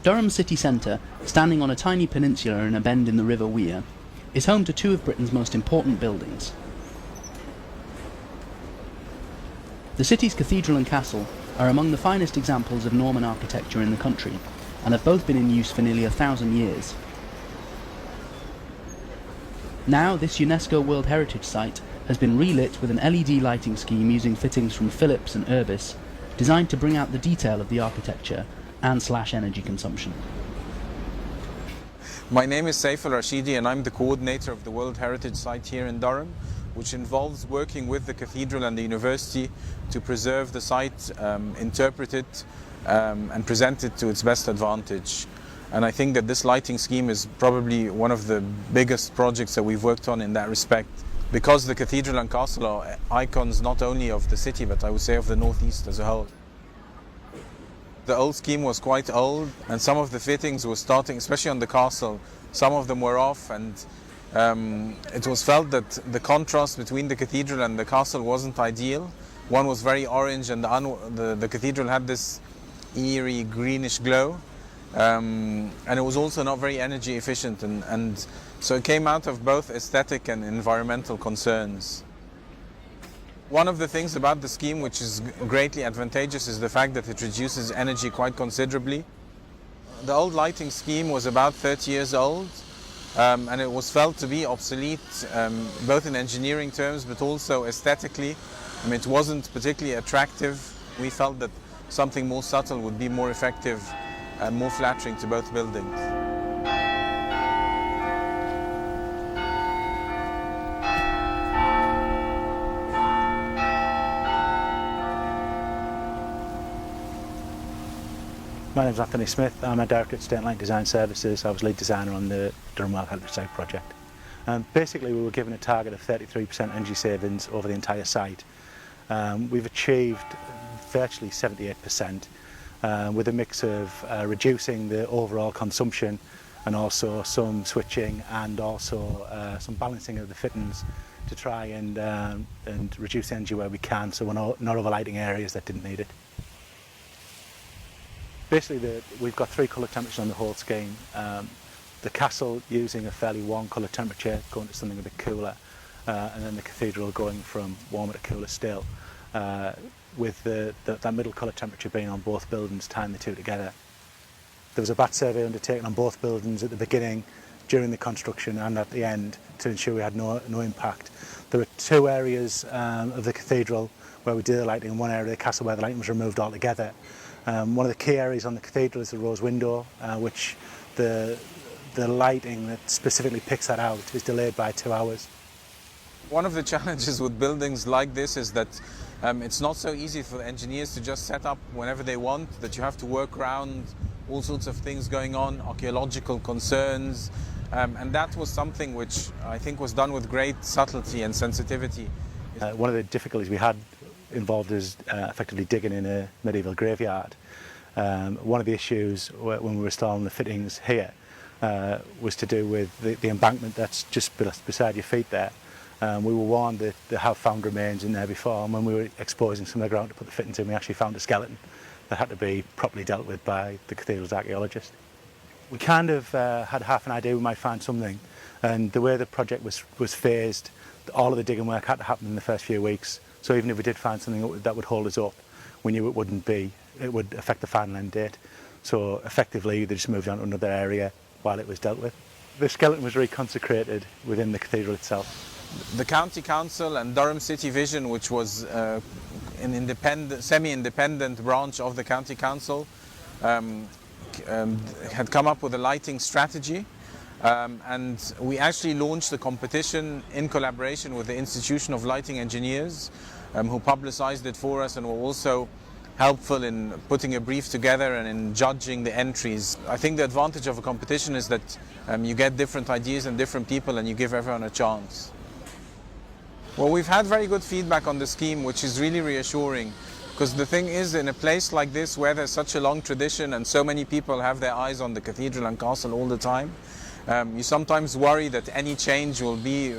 Durham city centre, standing on a tiny peninsula in a bend in the River Wear, is home to two of Britain's most important buildings. The city's cathedral and castle are among the finest examples of Norman architecture in the country, and have both been in use for nearly 1,000 years. Now this UNESCO World Heritage Site has been relit with an LED lighting scheme using fittings from Philips and Urbis, designed to bring out the detail of the architecture and slash energy consumption. My name is Saif al-Rashidi and I'm the coordinator of the World Heritage Site here in Durham, which involves working with the cathedral and the university to preserve the site, interpret it and present it to its best advantage. And I think that this lighting scheme is probably one of the biggest projects that we've worked on in that respect, because the cathedral and castle are icons not only of the city but I would say of the northeast as a whole. The old scheme was quite old and some of the fittings were starting, especially on the castle, some of them were off, and it was felt that the contrast between the cathedral and the castle wasn't ideal. One was very orange and the cathedral had this eerie greenish glow, and it was also not very energy efficient, and so it came out of both aesthetic and environmental concerns. One of the things about the scheme which is greatly advantageous is the fact that it reduces energy quite considerably. The old lighting scheme was about 30 years old, and it was felt to be obsolete both in engineering terms but also aesthetically. I mean, it wasn't particularly attractive. We felt that something more subtle would be more effective and more flattering to both buildings. My name is Anthony Smith. I'm a director at State Line Design Services. I was lead designer on the Durham World Heritage Site project. Basically, we were given a target of 33% energy savings over the entire site. We've achieved virtually 78%, with a mix of reducing the overall consumption and also some switching and also some balancing of the fittings to try and reduce energy where we can, so we're not overlighting areas that didn't need it. Basically, we've got three colour temperatures on the whole scheme. The castle using a fairly warm colour temperature, going to something a bit cooler, and then the cathedral going from warmer to cooler still, with that middle colour temperature being on both buildings, tying the two together. There was a bat survey undertaken on both buildings at the beginning, during the construction and at the end, to ensure we had no impact. There were two areas of the cathedral where we did the lighting, and one area of the castle where the lighting was removed altogether. One of the key areas on the cathedral is the rose window, which the lighting that specifically picks that out is delayed by 2 hours. One of the challenges with buildings like this is that it's not so easy for the engineers to just set up whenever they want, that you have to work around all sorts of things going on, archaeological concerns, and that was something which I think was done with great subtlety and sensitivity. One of the difficulties we had involved is effectively digging in a medieval graveyard. One of the issues when we were installing the fittings here was to do with the embankment that's just beside your feet there. We were warned that they have found remains in there before, and when we were exposing some of the ground to put the fittings in, we actually found a skeleton that had to be properly dealt with by the cathedral's archaeologist. We kind of had half an idea we might find something, and the way the project was phased, all of the digging work had to happen in the first few weeks. So even if we did find something that would hold us up, we knew it would affect the final end date. So effectively, they just moved on to another area while it was dealt with. The skeleton was reconsecrated within the cathedral itself. The County Council and Durham City Vision, which was an semi-independent branch of the County Council, had come up with a lighting strategy. And we actually launched the competition in collaboration with the Institution of Lighting Engineers, who publicized it for us and were also helpful in putting a brief together and in judging the entries. I think the advantage of a competition is that you get different ideas and different people and you give everyone a chance. Well, we've had very good feedback on the scheme, which is really reassuring, because the thing is, in a place like this where there's such a long tradition and so many people have their eyes on the cathedral and castle all the time, you sometimes worry that any change will be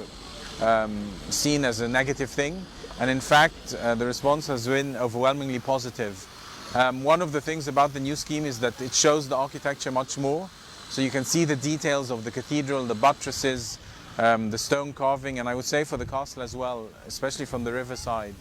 seen as a negative thing, and in fact the response has been overwhelmingly positive. One of the things about the new scheme is that it shows the architecture much more. So you can see the details of the cathedral, the buttresses, the stone carving, and I would say for the castle as well, especially from the riverside.